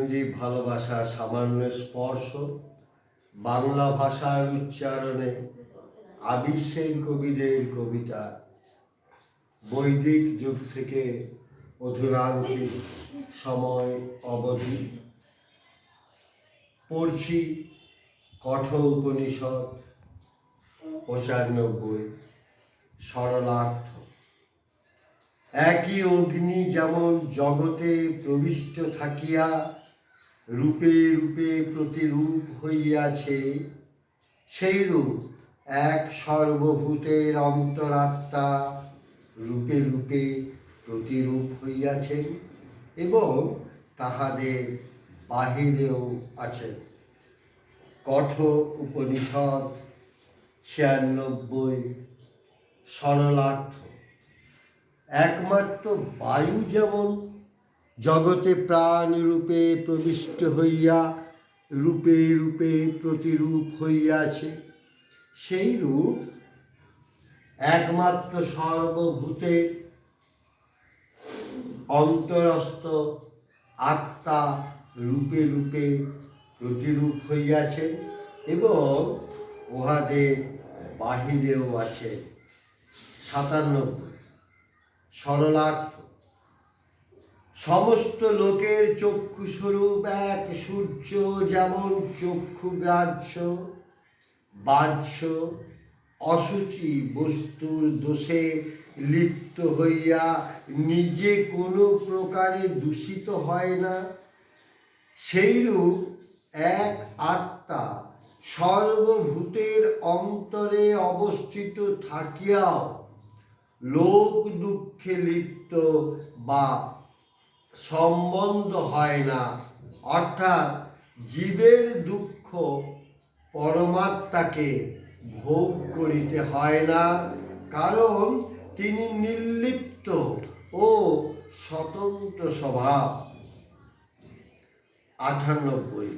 প্রাণজীব ভালোবাসা সামান্য স্পর্শ, বাংলা ভাষার উচ্চারণে আবিশ্বের কবিদের কবিতা, বৈদিক যুগ থেকে অধুনান্তিক সময় অবধি পড়ছি কঠোর উপনিষদ 95 সরলার্থ। একই অগ্নি যেমন জগতে প্রবিষ্ট থাকিয়া রূপে রূপে প্রতিরূপ হইয়াছে, সেই রূপ এক সর্বভূতের অন্তরাত্মা রূপে রূপে প্রতিরূপ হইয়াছেন এবং তাহাদের বাহিরেও আছেন। কঠোর উপনিষদ 96 সরলার্থ। একমাত্র বায়ু যেমন জগতে প্রাণ রূপে প্রবিষ্ট হইয়া রূপে রূপে প্রতিরূপ হইয়াছে, সেই রূপ একমাত্র সর্বভূতের অন্তরস্থ আত্মা রূপে রূপে প্রতিরূপ হইয়াছে এবং উহাদের বাহিরেও আছে। 97 সরলার্থ। সমস্ত লোকের চক্ষুস্বরূপ এক সূর্য যেমন চক্ষুগ্রাহ্য বাহ্য অসুচি বস্তুর দোষে লিপ্ত হইয়া নিজে কোনো প্রকারে দূষিত হয় না, সেইরূপ এক আত্মা সর্বভূতের অন্তরে অবস্থিত থাকিয়াও লোক দুঃখে লিপ্ত বা সম্বন্ধ হয় না, অর্থাৎ জীবের দুঃখ পরমাত্মাকে ভোগ করিতে হয় না, কারণ তিনি নির্লিপ্ত ও স্বতন্ত্র স্বভাব। 98